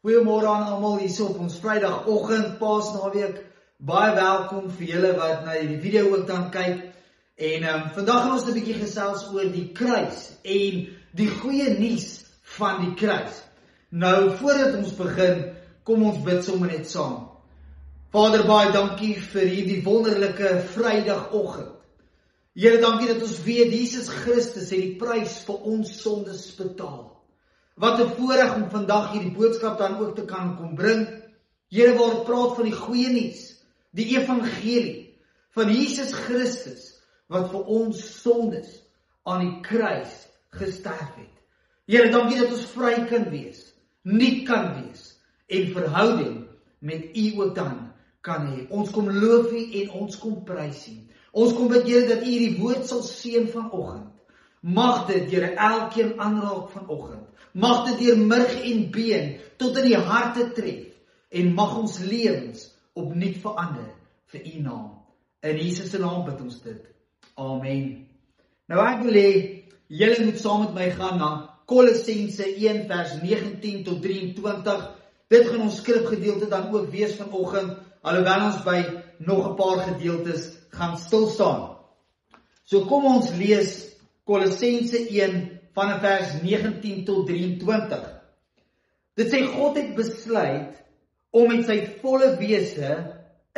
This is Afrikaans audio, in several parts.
Goeiemôre aan almal hier op ons Vrydagoggend, Paasnaweek. Baie welkom vir julle wat na die video ook dan kyk. En vandag gaan ons 'n bietjie gesels oor die kruis en die goeie nuus van die kruis. Nou, voordat ons begin, kom ons bid sommer net saam. Vader, baie dankie vir hierdie wonderlike Vrydagoggend. Here, dankie dat ons weet Jesus Christus het die prys vir ons sondes betaal. Wat 'n voorreg om vandag hierdie boodskap dan ook te kan kom bring. Here, waar dit praat van die goeie nuus, die evangelie van Jesus Christus, wat vir ons sondes aan die kruis gesterf het. Here, dankie dat ons vry kan wees, nuut kan wees, en verhouding met U ook dan kan hê. Ons kom loof U en ons kom prys U. Ons kom bid, Here, dat U die woord sal seën vanoggend. Mag dit, Here, elkeen aanraak vanoggend. Mag dit deur murg en been tot in die harte tref. En mag ons lewens opnuut verander vir U naam. In Jesus se naam bid ons dit. Amen. Nou ek wil hê, julle moet saam met my gaan na Kolossense 1 vers 19 tot 23. Dit gaan ons skrifgedeelte dan ook wees vanoggend, alhoewel ons by nog 'n paar gedeeltes gaan stil staan. So kom ons lees Kolossense 1 van vers 19 tot 23. Dit sê God het besluit om met sy volle wese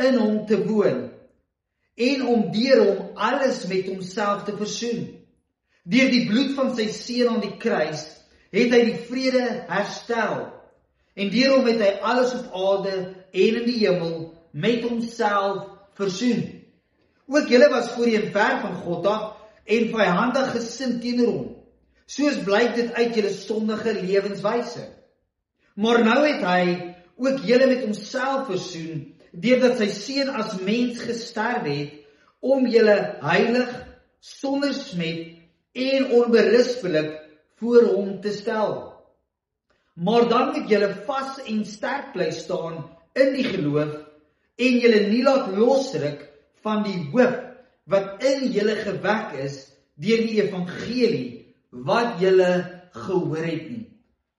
in hom te woon en om deur hom alles met homself te versoen. Deur die bloed van sy seun aan die kruis het hy die vrede herstel en deur hom het hy alles op aarde en in die hemel met homself versoen. Ook julle was voorheen ver van God af en vyandig gesind teenoor hom, soos blyk dit uit julle sondige lewenswyse. Maar nou het hy ook julle met homself versoen, deurdat sy seun as mens gesterf het, om julle heilig, sonder smet en onberispelik voor hom te stel. Maar dan moet julle vas en sterk bly staan in die geloof en julle nie laat losruk van die hoop wat in julle gewek is deur die evangelie wat julle gehoor het nie.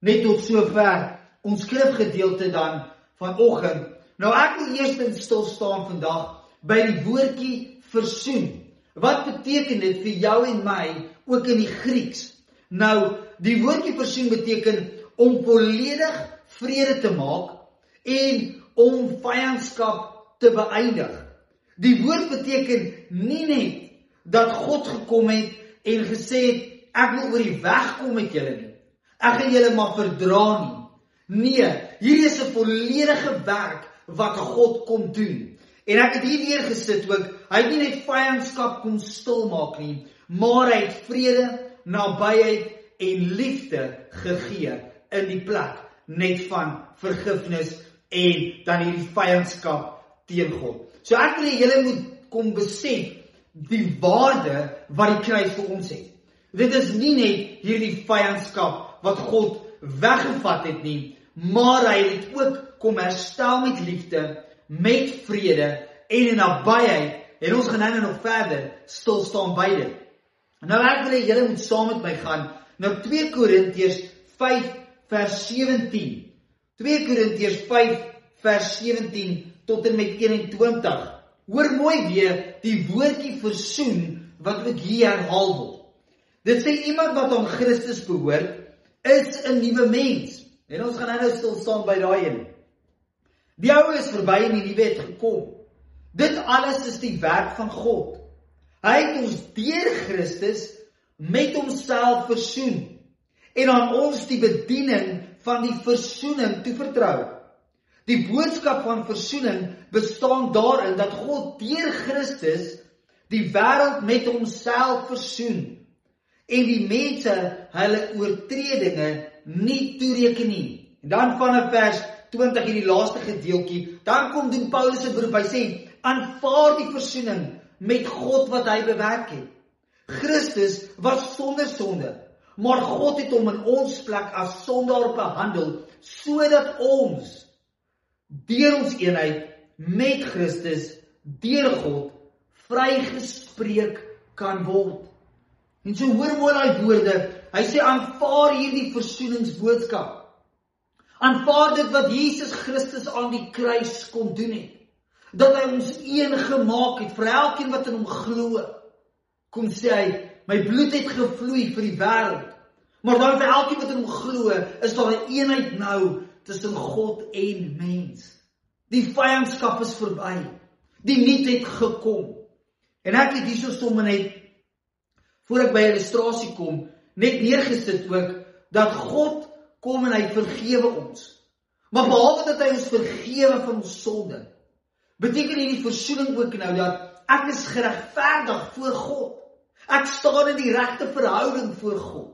Net tot sover ons skrifgedeelte dan vanoggend. Nou ek wil eerstens stil staan vandag by die woordjie versoen. Wat beteken dit vir jou en my ook in die Grieks? Nou, die woordjie versoen beteken om volledig vrede te maak en om vyandskap te beëindig. Die woord beteken nie net dat God gekom het en gesê het, ek wil oor die weg kom met julle nie. Ek gaan julle maar verdra nie. Nee, hier is 'n volledige werk wat God kom doen. En ek het hier weer gesit ook, hy het nie net vyandskap kom stilmaak nie, maar hy het vrede, nabyheid en liefde gegee in die plek net van vergifnis en dan hierdie vyandskap teen God. So ek wil hê julle moet kom besef die waarde wat die kruis vir ons het. Dit is nie net hierdie vyandskap wat God weggevat het nie, maar hy het ook kom herstel met liefde, met vrede en in nabyheid, en ons gaan nou nog verder stil staan by dit. Nou ek wil hê julle moet saam met my gaan na 2 Korintiërs 5 vers 17. 2 Korintiërs 5 vers 17 tot en met 21. Hoor mooi weer die woordjie versoen wat ook hier herhaal word. Dit sê iemand wat aan Christus behoort, is 'n nuwe mens. En ons gaan nou stil staan by daai een. Die ou is verby en die nuwe het gekom. Dit alles is die werk van God. Hy het ons deur Christus met homself versoen en aan ons die bediening van die versoening toevertrou. Die boodskap van versoening bestaan daarin dat God deur Christus die wêreld met homself versoen en die mense hulle oortredinge nie toereken nie. En dan vanaf vers 20 in die laaste gedeeltjie, dan kom doen Paulus se beroep, hy sê, aanvaar die versoening met God wat hy bewerk het. Christus was sonder sonde, maar God het hom in ons plek as sondaar behandel, sodat ons deur ons eenheid met Christus, deur God, vrygespreek kan word. En so hoor mooi daai woorde, hy sê aanvaar hierdie versoeningsboodskap. Aanvaar dit wat Jesus Christus aan die kruis kon doen het. Dat hy ons een gemaak het, vir elkeen wat in hom glo. Kom sê hy, my bloed het gevloei vir die wêreld. Maar dan vir elkeen wat in hom glo, is daar 'n eenheid nou tussen God en mens. Die vyandskap is verby. Die nuut het gekom. En ek het hierso sommer net, voor ek by illustrasie kom, net neergesit ook, dat God kom en hy vergewe ons. Maar behalwe dat hy ons vergewe van ons sonde, beteken hierdie versoening ook nou dat ek is geregverdig voor God. Ek staan in die regte verhouding voor God.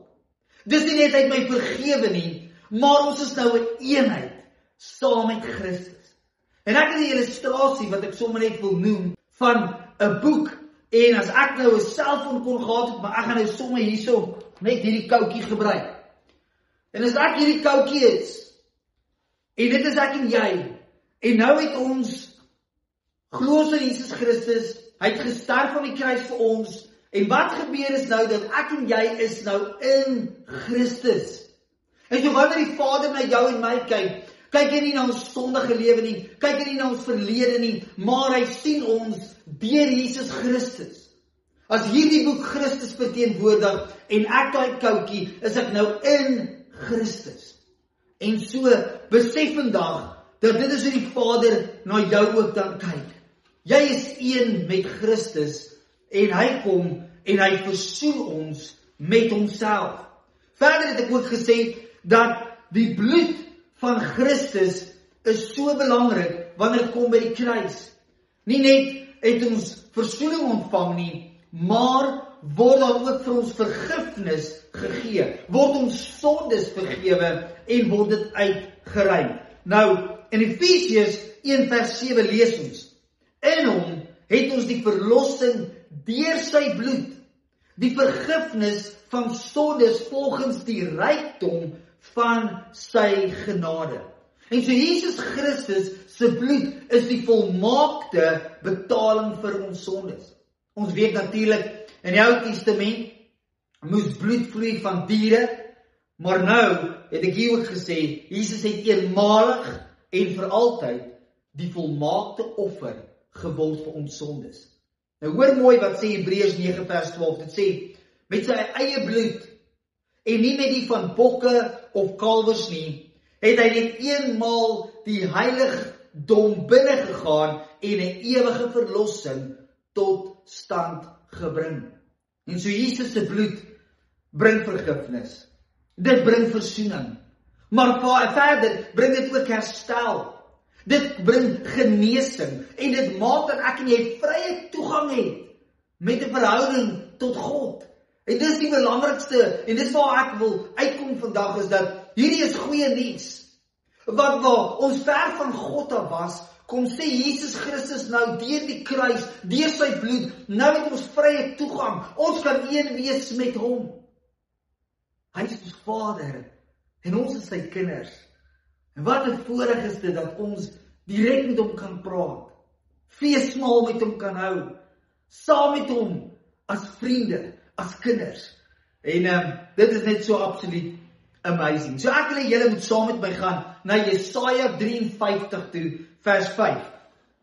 Dis nie net hy my vergewe nie, maar ons is nou 'n eenheid saam met Christus. En ek het 'n illustrasie wat ek sommer net wil noem van 'n boek. En as ek nou 'n selfoon kon gehad het, maar ek gaan nou sommer hierso net hierdie koutjie gebruik. En as ek hierdie koutjie is, en dit is ek en jy, en nou het ons glo in Jesus Christus, hy het gesterf aan die kruis vir ons, en wat gebeur is nou, dat ek en jy is nou in Christus. En so wanneer die Vader na jou en my kyk hy nie na ons sondige lewe nie, kyk hy nie na ons verlede nie, maar hy sien ons deur Jesus Christus. As hierdie boek Christus verteenwoordig, en ek daai koutjie, is ek nou in Christus. En so, besef vandag, dat dit is hoe die Vader na jou ook dan kyk. Jy is een met Christus, en hy kom, en hy versoen ons met homself. Verder het ek ook gesê, dat die bloed van Christus is so belangrik, wanneer het kom by die kruis. Nie net het ons versoening ontvang nie, maar word daar ook vir ons vergifnis gegee, word ons sondes vergewe, en word dit uitgeruim. Nou, in Efesiërs 1 vers 7 lees ons, in hom het ons die verlossing deur sy bloed, die vergifnis van sondes volgens die rykdom van sy genade. En so Jesus Christus se bloed is die volmaakte betaling vir ons sondes. Ons weet natuurlik, in die Ou Testament moes bloed vloei van diere, maar nou het ek hier ook gesê, Jesus het eenmalig en vir altyd die volmaakte offer geword vir ons sondes. Nou hoor mooi wat sê Hebreërs 9 vers 12, dit sê, met sy eie bloed, en nie met die van bokke of kalwers nie, het hy net eenmaal die heiligdom binne gegaan en 'n ewige verlossing tot stand gebring. En so Jesus se bloed bring vergifnis. Dit bring versoening. Maar verder bring dit ook herstel. Dit bring genesing en dit maak dat ek en jy vrye toegang het met 'n verhouding tot God. En dis die belangrikste, en dis waar ek wil uitkom vandag, is dat hierdie is goeie nuus. Wat waar ons ver van God af was, kom sê Jesus Christus nou deur die kruis, deur sy bloed, nou het ons vrye toegang. Ons kan een wees met hom. Hy is ons Vader en ons is sy kinders. En wat 'n voorreg is dit dat ons direk met hom kan praat, feesmaal met hom kan hou, saam met hom as vriende, as kinders. En dit is net so absoluut amazing. So ek wil julle moet saam met my gaan na Jesaja 53 toe, vers 5.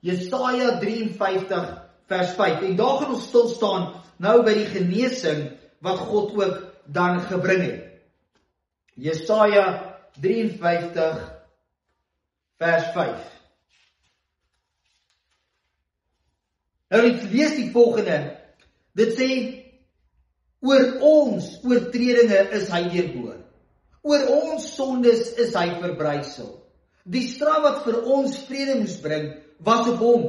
Jesaja 53 vers 5. En daar gaan ons stil staan nou by die genesing wat God ook dan gebring het. Jesaja 53 vers 5. Nou ek lees die volgende. Dit sê, oor ons oortredinge is hy deurboor. Oor ons sondes is hy verbrysel. Die straf wat vir ons vrede moes bring, was op hom.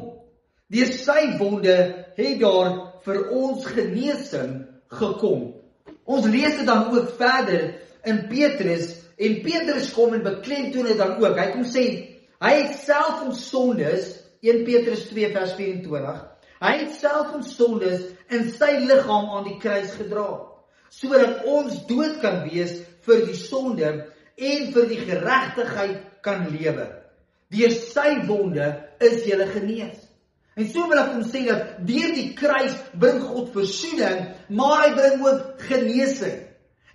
Deur sy wonde het daar vir ons genesing gekom. Ons lees dit dan ook verder in Petrus, en Petrus kom en beklemtoon dit dan ook. Hy kom sê, hy het self ons sondes, 1 Petrus 2 vers 24, hy het self ons sondes in sy liggaam aan die kruis gedra, sodat ons dood kan wees vir die sonde en vir die geregtigheid kan lewe. Deur sy wonde is julle genees. En so wil ek hom sê dat deur die kruis bring God versoening, maar hy bring ook genesing.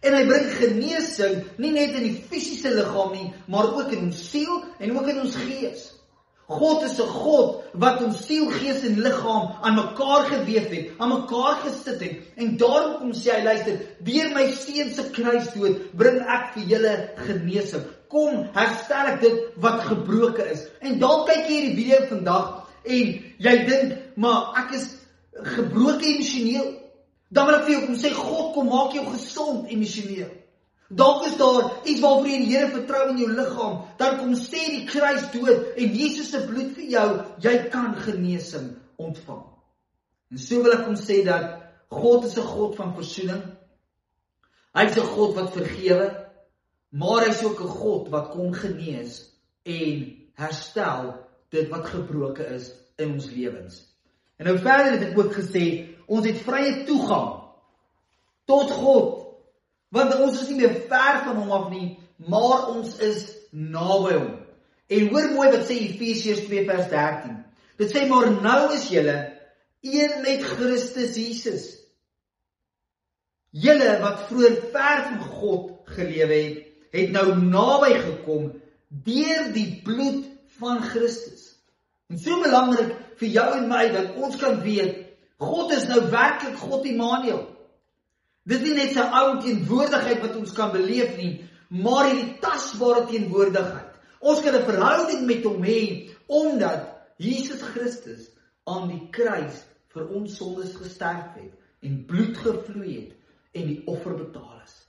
En hy bring genesing, nie net in die fisiese liggaam nie, maar ook in ons siel en ook in ons gees. God is 'n God wat ons siel, gees en liggaam aan mekaar geweef het, aan mekaar gesit het. En daarom kom sê hy, luister, deur my seun se kruisdood bring ek vir julle genesing. Kom, herstel ek dit wat gebroken is. En dalk kyk jy hierdie video vandag en jy dink, maar ek is gebroken emosioneel. Dan wil ek vir jou kom sê, God kom maak jou gesond emosioneel. Dalk is daar iets waarvoor jy die Here vertrou in jou liggaam. Dan kom sê die kruisdood en Jesus se bloed vir jou, jy kan genesing ontvang. En so wil ek kom sê dat God is 'n God van versoening. Hy is 'n God wat vergewe, maar hy is ook 'n God wat kom genees en herstel dit wat gebroken is in ons lewens. En nou verder het ek ook gesê, ons het vrye toegang tot God, want ons is nie meer ver van hom af nie, maar ons is naby hom. En hoor mooi wat sê Efesiërs 2 vers 13. Dit sê, maar nou is julle een met Christus Jesus. Julle wat vroeër ver van God gelewe het nou naby gekom deur die bloed van Christus. En so belangrik vir jou en my, dat ons kan weet, God is nou werklik God Immanuel. Dit is nie net sy ou teenwoordigheid wat ons kan beleef nie, maar hierdie tasbare teenwoordigheid. Ons kan 'n verhouding met hom hê, omdat Jesus Christus aan die kruis vir ons sondes gesterf het, en bloed gevloei het, en die offer betaal is.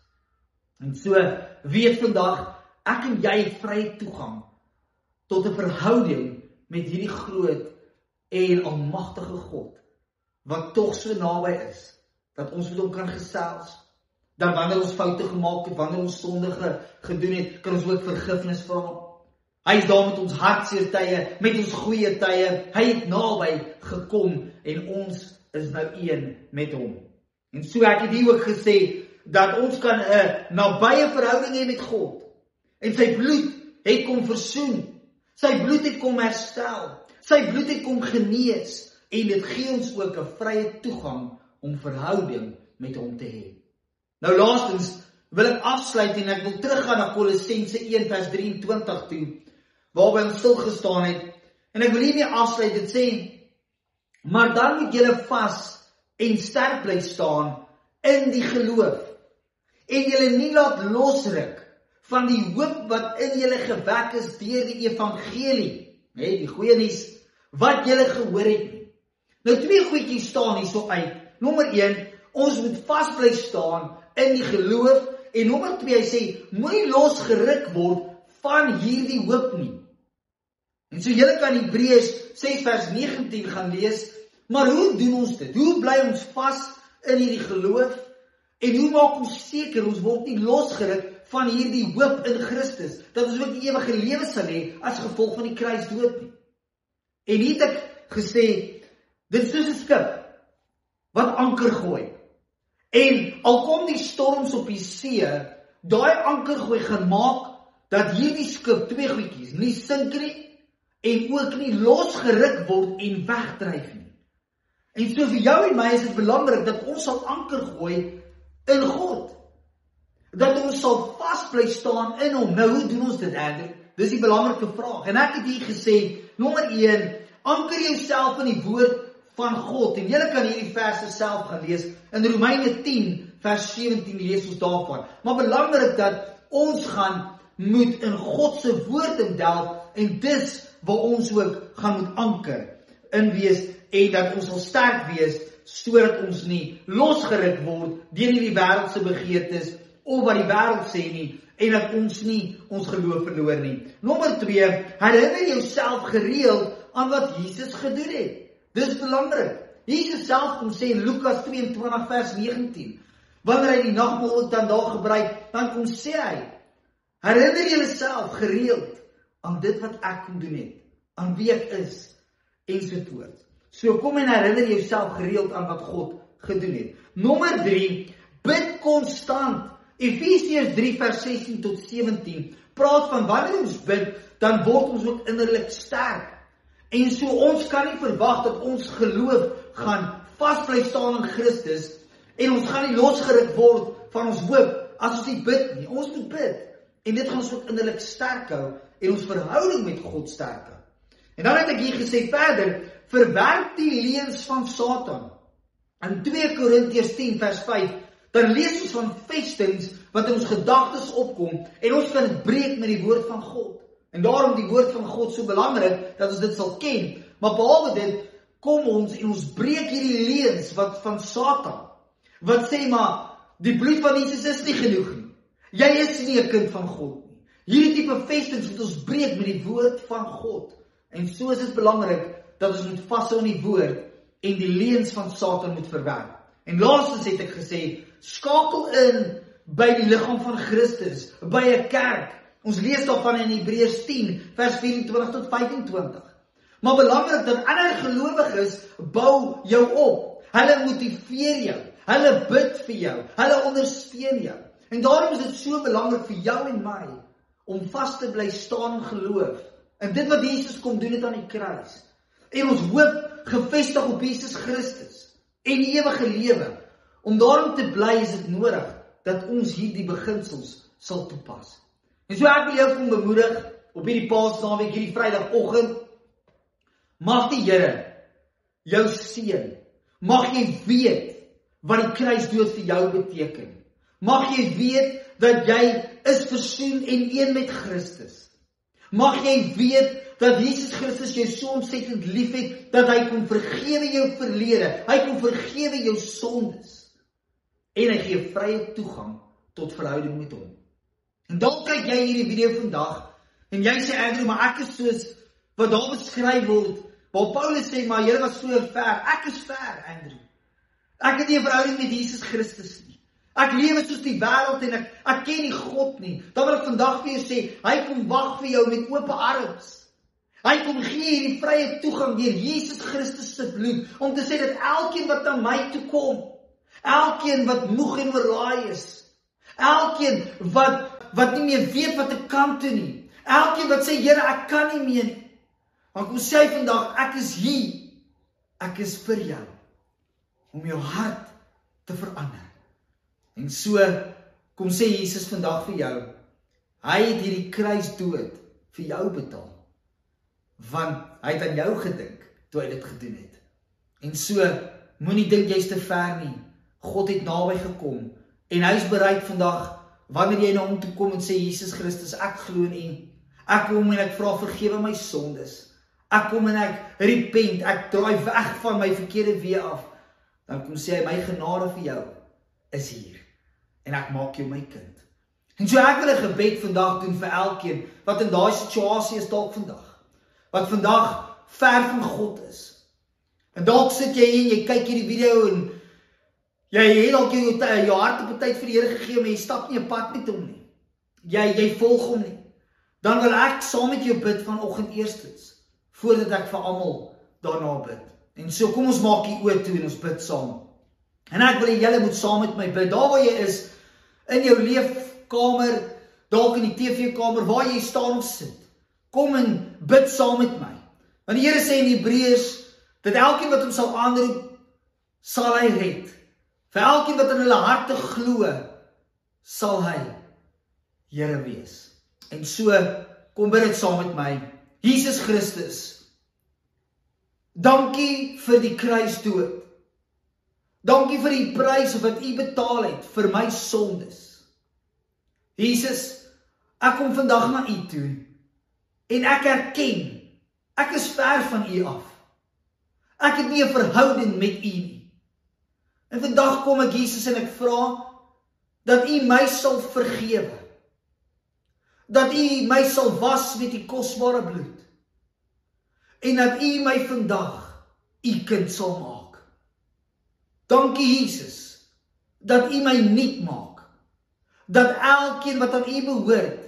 En so weet vandag, ek en jy het vrye toegang tot 'n verhouding met hierdie groot en almagtige God, wat tog so naby is, dat ons met hom kan gesels, dat wanneer ons foute gemaak het, wanneer ons sonde gedoen het, kan ons ook vergifnis vra. Hy is daar met ons hartseer tye, met ons goeie tye, hy het naby gekom, en ons is nou een met hom. En so ek het hier ook gesê, dat ons kan 'n nabye verhouding hê met God, en sy bloed het kom versoen, sy bloed het kom herstel, sy bloed het kom genees, en dit gee ons ook 'n vrye toegang om verhouding met hom te hê. Nou laastens wil ek afsluit en ek wil teruggaan na Kolossense 1 vers 23 toe, waarby ons stil gestaan het, en ek wil hiermee afsluit, dit sê, maar dan moet julle vas en sterk bly staan in die geloof, en julle nie laat losruk van die hoop wat in julle gewek is deur die evangelie, die goeie nuus, wat julle gehoor het nie. Nou 2 goedjies staan hierso uit. Nommer 1, ons moet vas bly staan in die geloof, en nommer 2, hy sê, moenie losgeruk word van hierdie hoop nie. En so julle kan Hebreërs 6 vers 19 gaan lees, maar hoe doen ons dit? Hoe bly ons vas in hierdie geloof? En hoe maak ons seker, ons word nie losgeruk van hierdie hoop in Christus, dat ons ook die ewige lewe sal hê, as gevolg van die kruisdood nie. En hier het ek gesê, dit is soos 'n skip, wat anker gooi. En al kom die storms op die see, daai ankergooi gaan maak, dat hierdie skip 2 goedjies, nie sink nie, en ook nie losgeruk word en wegdryf nie. En so vir jou en my is dit belangrik, dat ons sal anker gooi in God. Dat ons sal vas bly staan in hom. Nou hoe doen ons dit, Andrew? Dis die belangrike vraag. En ek het hier gesê, nommer 1, anker jouself in die woord van God, en julle kan hierdie verse self gaan lees, in Romeine 10 vers 17 lees ons daarvan, maar belangrik dat ons moet in God se woord indelf, en dis waar ons ook gaan moet anker in wees, en dat ons sal sterk wees, sodat ons nie losgeruk word deur die wêreld se begeertes, of wat die wêreld sê nie, en dat ons nie ons geloof verloor nie. Nommer 2, herinner jouself gereeld aan wat Jesus gedoen het. Dis belangrik. Jesus self kom sê in Lukas 22 vers 19, wanneer hy die nagmaal ook dan daar gebruik, dan kom sê hy, herinner jouself gereeld aan dit wat ek kom doen het, aan wie ek is, ensovoorts. So kom en herinner jouself gereeld aan wat God gedoen het. Nommer 3, bid konstant. Efesiërs 3 vers 16 tot 17 praat van wanneer ons bid, dan word ons ook innerlik sterk. En so ons kan nie verwag dat ons geloof gaan vas bly staan in Christus, en ons gaan nie losgeruk word van ons hoop as ons nie bid nie. Ons moet bid. En dit gaan ons ook innerlik sterk hou en ons verhouding met God sterk hou. En dan het ek hier gesê verder, verwerp die leuns van Satan. In 2 Korintiërs 10 vers 5, dan lees ons van vestings wat in ons gedagtes opkom en ons kan dit breek met die woord van God. En daarom die woord van God so belangrik dat ons dit sal ken. Maar behalwe dit, kom ons en ons breek hierdie leuns wat van Satan. Wat sê maar, die bloed van Jesus is nie genoeg nie. Jy is nie 'n kind van God nie. Hierdie tipe vestings moet ons breek met die woord van God. En so is dit belangrik dat ons moet vashou aan die woord en die leuns van Satan moet verwerp. En laastens het ek gesê, skakel in by die liggaam van Christus, by 'n kerk. Ons lees daarvan in Hebreërs 10 vers 24 tot 25. Maar belangrik dat ander gelowiges bou jou op. Hulle motiveer jou, hulle bid vir jou, hulle ondersteun jou. En daarom is dit so belangrik vir jou en my om vas te bly staan in geloof. En dit wat Jesus kom doen het aan die kruis. En ons hoop gefestig op Jesus Christus en die ewige lewe. Om daarom te bly is dit nodig dat ons hierdie beginsels sal toepas. En so ek wil jou kom bemoedig op hierdie Paasnaweek, hierdie Vrydagoggend. Mag die Here jou seën. Mag jy weet wat die kruisdood vir jou beteken. Mag jy weet dat jy is versoen en een met Christus. Mag jy weet dat Jesus Christus jou so ontsettend lief het, dat hy kon vergewe jou verlede, hy kon vergewe jou sondes, en hy gee vrye toegang tot verhouding met hom. En dan kyk jy hierdie video vandag, en jy sê, Andrew, maar ek is soos, wat daar beskryf word, waar Paulus sê, maar julle was vroeër ver, ek is ver, Andrew. Ek het nie 'n verhouding met Jesus Christus nie. Ek lewe soos die wêreld en ek ken nie God nie. Dan wil ek vandag vir jou sê, hy kom wag vir jou met oop arms. Hy kom gee hierdie vrye toegang deur Jesus Christus se bloed, om te sê dat elkeen wat na my toe kom, elkeen wat moeg en oorlaai is, elkeen wat nie meer weet wat ek kan toe nie, elkeen wat sê, Here, ek kan nie meer nie, dan kom sê hy vandag, ek is hier, ek is vir jou, om jou hart te verander. En so, kom sê Jesus vandag vir jou, hy het hierdie kruisdood vir jou betaal, want hy het aan jou gedink, toe hy dit gedoen het. En so, moenie dink jy's te ver nie, God het naby gekom, en hy is bereid vandag, wanneer jy na hom toe kom en sê, Jesus Christus, ek glo in U, ek kom en ek vra vergewe my sondes, ek kom en ek repent, ek draai weg van my verkeerde weë af, dan kom sê hy, my genade vir jou is hier, en ek maak jou my kind. En so ek wil 'n gebed vandag doen vir elkeen, wat in daai situasie is dalk vandag, wat vandag ver van God is. En dalk sit jy en jy kyk hierdie video en jy het dalk jou hart op 'n tyd vir die Here gegee, maar jy stap nie 'n pad met hom nie. Jy volg hom nie. Dan wil ek saam met jou bid vanoggend eerstens, voordat ek vir almal daarna bid. En so kom ons maak die oë toe en ons bid saam. En ek wil julle moet saam met my bid, daar waar jy is, in jou leefkamer, dalk in die TV-kamer, waar jy staan of sit. Kom en bid saam met my. Want die Here sê in Hebreërs, dat elkeen wat hom sal aanroep, sal hy red. Vir elkeen wat in hulle harte glo, sal hy Here wees. En so, kom bid dit saam met my. Jesus Christus, dankie vir die kruisdood. Dankie vir die prys wat U betaal het vir my sondes. Jesus, ek kom vandag na U toe, en ek erken, ek is ver van U af. Ek het nie 'n verhouding met U nie. En vandag kom ek, Jesus, en ek vra, dat U my sal vergewe. Dat U my sal was met die kosbare bloed. En dat U my vandag U kind sal maak. Dankie, Jesus, dat U my nuut maak. Dat elkeen wat aan U behoort,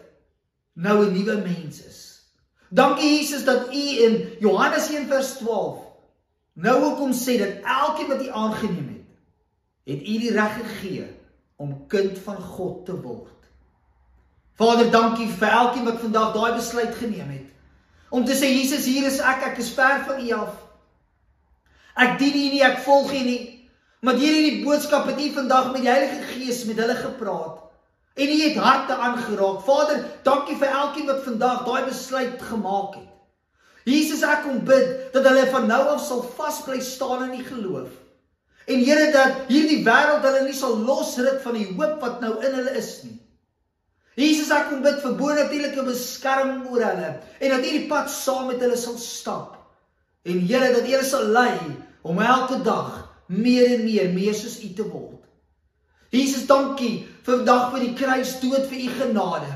nou 'n nuwe mens is. Dankie, Jesus, dat U in Johannes 1 vers 12 nou ook kom sê dat elkeen wat U aangeneem het U die reg gegee om kind van God te word. Vader, dankie vir elkeen wat vandag daai besluit geneem het, om te sê, Jesus, hier is ek is ver van U af. Ek dien U nie, ek volg U nie, maar deur hierdie boodskap het U vandag met die Heilige Gees met hulle gepraat. En U het harte aangeraak. Vader, dankie vir elkeen wat vandag daai besluit gemaak het. Jesus, ek kom bid dat hulle van nou af sal vasbly staan in die geloof. En Here, dat hierdie wêreld hulle nie sal losruk van die hoop wat nou in hulle is nie. Jesus, ek kom bid vir bonatuurlike beskerming oor hulle, en dat U die pad saam met hulle sal stap. En Here, dat U hulle sal lei om elke dag meer en meer soos U te word. Jesus, dankie vir vandag vir die kruisdood, vir U genade.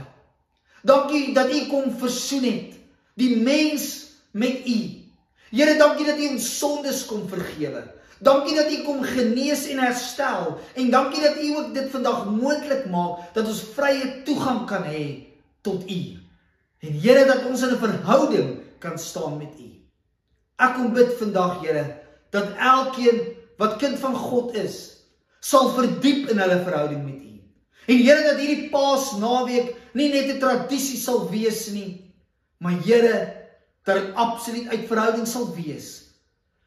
Dankie dat U kom versoen het, die mens met U. Here, dankie dat U ons sondes kom vergewe. Dankie dat U kom genees en herstel. En dankie dat U ook dit vandag moontlik maak, dat ons vrye toegang kan hê tot U. En Here, dat ons in 'n verhouding kan staan met U. Ek kom bid vandag, Here, dat elkeen wat kind van God is, sal verdiep in hulle verhouding met U. En Here, dat hierdie Paasnaweek nie net 'n tradisie sal wees nie, maar Here, dat dit absoluut uit verhouding sal wees.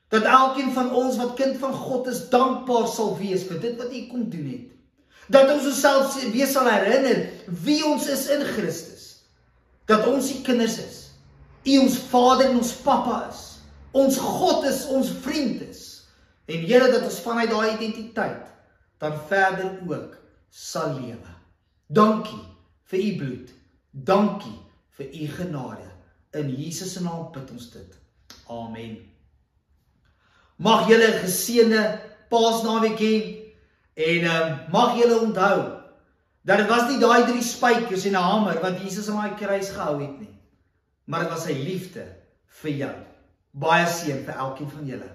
Dat elkeen van ons wat kind van God is, dankbaar sal wees vir dit wat U kom doen het. Dat ons onsself weer sal herinner wie ons is in Christus. Dat ons U kinders is. U ons Vader en ons Papa is. Ons God is, ons vriend is. En Here, dat ons vanuit daai identiteit dan verder ook sal lewe. Dankie vir U bloed. Dankie vir U genade. In Jesus se naam bid ons dit. Amen. Mag julle 'n geseënde Paasnaweek hê, en mag julle onthou dat dit was nie daai 3 spykers en 'n hamer wat Jesus aan daai kruis gehou het nie, maar dit was sy liefde vir jou. Baie seën vir elkeen van julle.